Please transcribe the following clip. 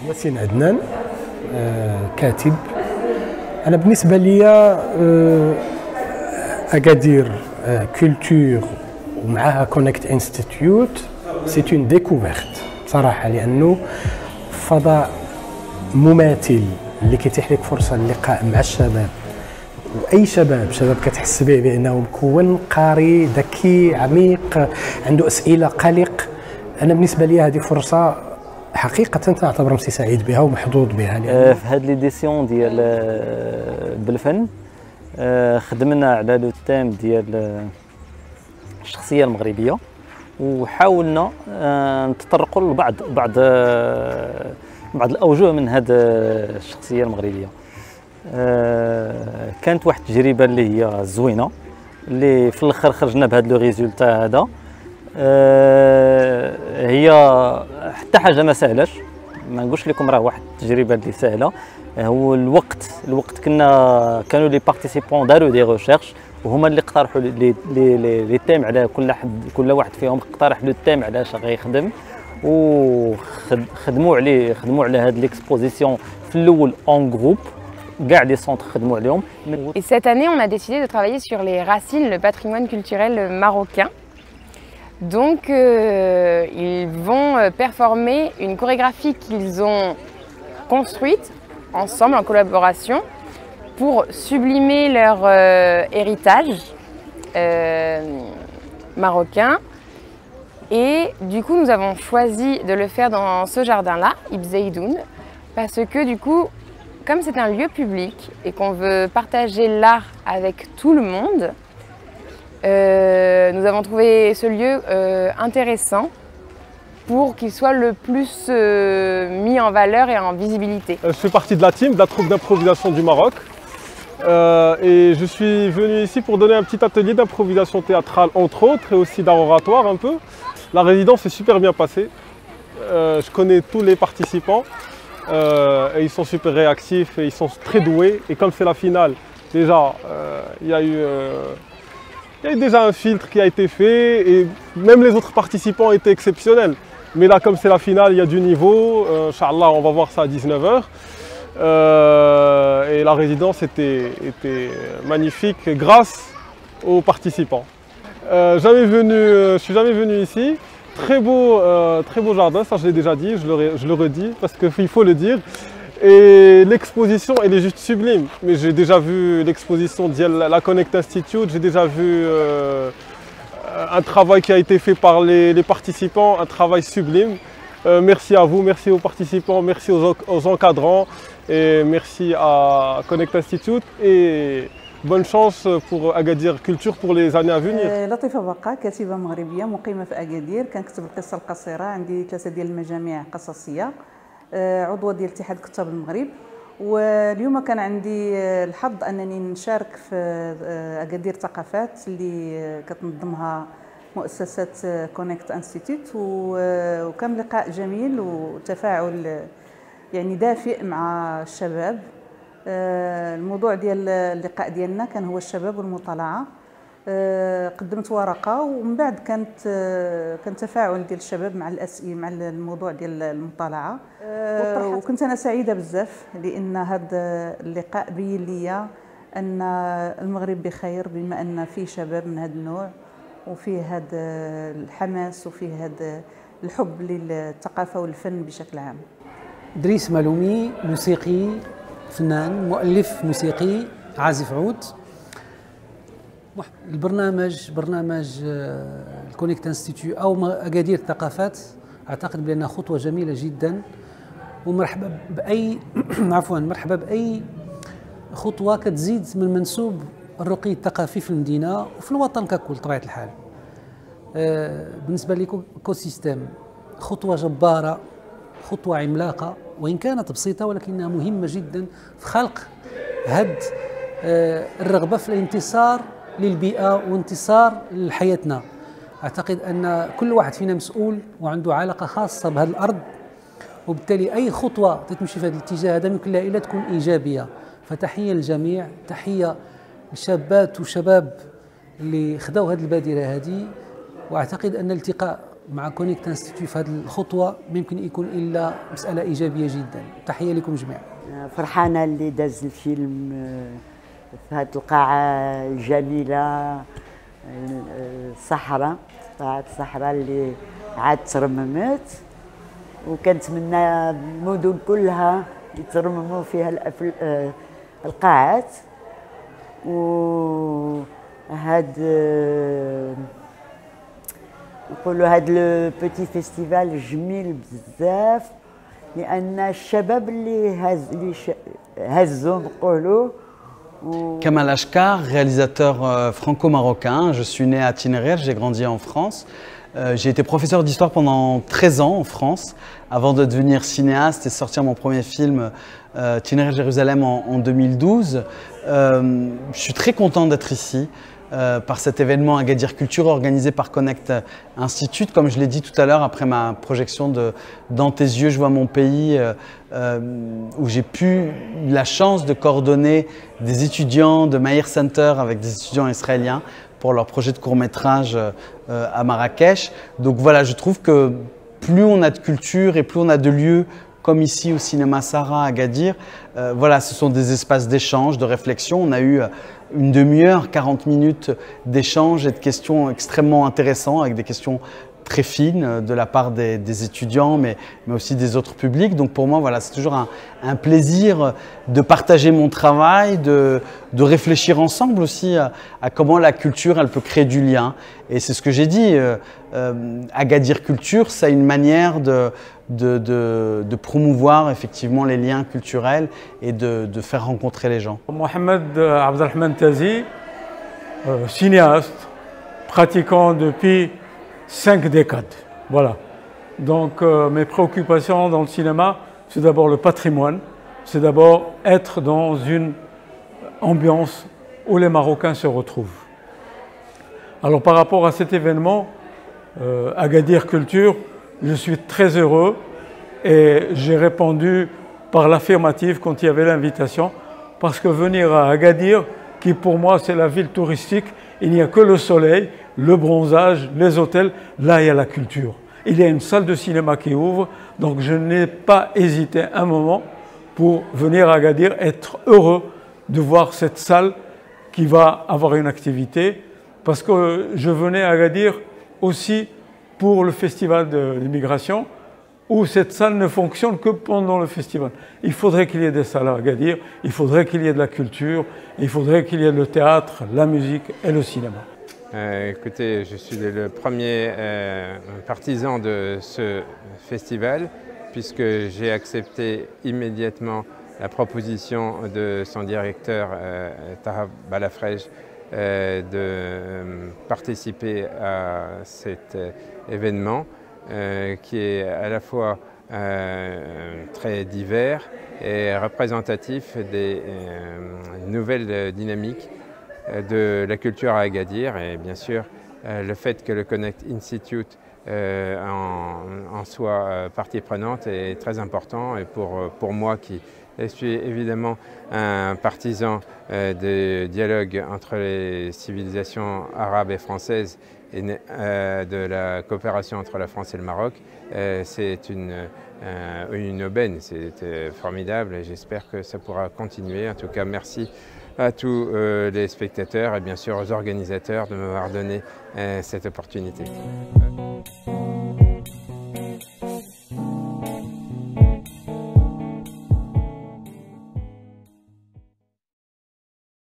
ياسين عدنان، كاتب. أنا بالنسبة لي أكادير كولتور ومعها كونكت انستيتيوت سي اون ديكوفيرت بصراحة، لأنه فضاء مماثل اللي كيتيح لك فرصة اللقاء مع الشباب، واي شباب كتحس به بانه مكون قاري ذكي عميق عنده اسئله قلق. انا بالنسبه لي هذه فرصه حقيقه تعتبر نفسي سعيد بها ومحظوظ بها. في هذه ليديسيون ديال بالفن خدمنا على لو تيم ديال الشخصيه المغربيه، وحاولنا نتطرقوا لبعض الاوجه من هذه الشخصيه المغربيه. كانت واحد التجربه اللي هي زوينه، اللي في الاخر خرجنا بهذا لو ريزولتا هذا. هي حتى حاجه ما سهلاش، ما نقولش لكم راه واحد التجربه اللي سهله. هو الوقت كانوا لي بارتيسيبون داروا دي ريشيرش، وهما اللي اقترحوا لي تيم على كل واحد فيهم اقترح لو تيم علاش غيخدم، وخدموا على هاد ليكسبوزيسيون في الاول اون جروب. Et cette année, on a décidé de travailler sur les racines, le patrimoine culturel marocain. Donc, ils vont performer une chorégraphie qu'ils ont construite ensemble, en collaboration, pour sublimer leur héritage marocain. Et du coup, nous avons choisi de le faire dans ce jardin-là, Ibzeidoun, parce que du coup, comme c'est un lieu public et qu'on veut partager l'art avec tout le monde, nous avons trouvé ce lieu intéressant pour qu'il soit le plus mis en valeur et en visibilité. Je fais partie de la team, de la troupe d'improvisation du Maroc. Et je suis venu ici pour donner un petit atelier d'improvisation théâtrale entre autres, et aussi d'art oratoire un peu. La résidence est super bien passée. Je connais tous les participants. Et ils sont super réactifs et ils sont très doués. Et comme c'est la finale, déjà, il y a eu déjà un filtre qui a été fait, et même les autres participants étaient exceptionnels. Mais là, comme c'est la finale, il y a du niveau. Inch'Allah, on va voir ça à 19 h. Et la résidence était magnifique grâce aux participants. Je suis jamais venu ici. Très beau jardin, ça je l'ai déjà dit, je le redis parce qu'il faut le dire. Et l'exposition, elle est juste sublime. Mais j'ai déjà vu l'exposition de la Connect Institute, j'ai déjà vu un travail qui a été fait par les participants, un travail sublime. Merci à vous, merci aux participants, merci aux encadrants, et merci à Connect Institute. Et bonne chance pour Agadir Culture pour les années à venir. لطيفة بقا، كاتبة مغربية مقيمة في أكادير، كنكتب القصة القصيرة، عندي 3 ديال المجاميع قصصية، عضوة ديال اتحاد كتاب المغرب. واليوم كان عندي الحظ أنني نشارك في أكادير ثقافات اللي كتنظمها مؤسسة كونكت انستيتيوت، وكان لقاء جميل وتفاعل يعني دافئ مع الشباب. الموضوع ديال اللقاء ديالنا كان هو الشباب والمطالعه. قدمت ورقه، ومن بعد كان تفاعل ديال الشباب مع الاسئله مع الموضوع ديال المطالعه. وكنت انا سعيده بزاف لان هذا اللقاء بين لي ان المغرب بخير، بما ان فيه شباب من هذا النوع، وفيه هذا الحماس، وفيه هذا الحب للثقافه والفن بشكل عام. إدريس مالومي، موسيقي، فنان، مؤلف موسيقي، عازف عود. برنامج الكونيكت انستيتيو او اكادير الثقافات، اعتقد بانها خطوه جميله جدا، ومرحبا باي مرحبا باي خطوه كتزيد من منسوب الرقي الثقافي في المدينه وفي الوطن ككل طبيعه الحال. بالنسبه ليكو سيستيم خطوه جباره، خطوه عملاقه، وان كانت بسيطه ولكنها مهمه جدا في خلق الرغبه في الانتصار للبيئه وانتصار لحياتنا. اعتقد ان كل واحد فينا مسؤول وعنده علاقه خاصه بهذه الارض، وبالتالي اي خطوه تتمشي في هذا الاتجاه هذا يمكن لها الا تكون ايجابيه. فتحيه للجميع، تحيه للشابات والشباب اللي خداو هذه البادره هذه. واعتقد ان الالتقاء مع كونيكت انستيتيو في هذه الخطوه ما يمكن يكون الا مساله ايجابيه جدا. تحيه لكم جميعا. فرحانه اللي داز الفيلم في هذه القاعه الجميله الصحراء، قاعه الصحراء اللي عاد ترممت، وكنتمنى المدن كلها يترمموا فيها القاعات. وهاد نقولوا هاد لو بوتي فيستيفال جميل بزاف، لان الشباب اللي هزوا نقولوا. Kamal Ashkar, réalisateur franco-marocain. Je suis né à Tinner, j'ai grandi en France. J'ai été professeur d'histoire pendant 13 ans en France, avant de devenir cinéaste et sortir mon premier film Tinner Jérusalem en 2012. Je suis très content d'être ici par cet événement Agadir Culture organisé par Connect Institute. Comme je l'ai dit tout à l'heure, après ma projection de Dans tes yeux, je vois mon pays, où j'ai pu la chance de coordonner des étudiants de Meir Center avec des étudiants israéliens pour leur projet de court-métrage à Marrakech. Donc voilà, je trouve que plus on a de culture et plus on a de lieux comme ici au cinéma Sarah à Agadir, voilà, ce sont des espaces d'échange, de réflexion. On a eu une demi-heure, 40 minutes d'échange et de questions extrêmement intéressantes, avec des questions très fines de la part des étudiants, mais aussi des autres publics. Donc pour moi, voilà, c'est toujours un plaisir de partager mon travail, de réfléchir ensemble aussi à comment la culture, elle peut créer du lien. Et c'est ce que j'ai dit, Agadir Culture, c'est une manière de promouvoir effectivement les liens culturels et de faire rencontrer les gens. Mohamed Abdelrahman Tazi, cinéaste, pratiquant depuis 5 décades. Voilà. Donc mes préoccupations dans le cinéma, c'est d'abord le patrimoine, c'est d'abord être dans une ambiance où les Marocains se retrouvent. Alors par rapport à cet événement, Agadir Culture, je suis très heureux et j'ai répondu par l'affirmative quand il y avait l'invitation, parce que venir à Agadir, qui pour moi c'est la ville touristique, il n'y a que le soleil, le bronzage, les hôtels, là il y a la culture. Il y a une salle de cinéma qui ouvre, donc je n'ai pas hésité un moment pour venir à Agadir, être heureux de voir cette salle qui va avoir une activité, parce que je venais à Agadir aussi pour le festival de l'immigration, où cette salle ne fonctionne que pendant le festival. Il faudrait qu'il y ait des salles à Agadir, il faudrait qu'il y ait de la culture, il faudrait qu'il y ait le théâtre, la musique et le cinéma. Écoutez, je suis le premier partisan de ce festival, puisque j'ai accepté immédiatement la proposition de son directeur, Taha Balafrej, de participer à cet événement qui est à la fois très divers et représentatif des nouvelles dynamiques de la culture à Agadir. Et bien sûr, le fait que le Connect Institute en soit partie prenante est très important. Et pour moi qui suis évidemment un partisan de dialogue entre les civilisations arabes et françaises et de la coopération entre la France et le Maroc, c'est une aubaine, c'est formidable et j'espère que ça pourra continuer. En tout cas, merci à tous les spectateurs et bien sûr aux organisateurs de m'avoir donné cette opportunité.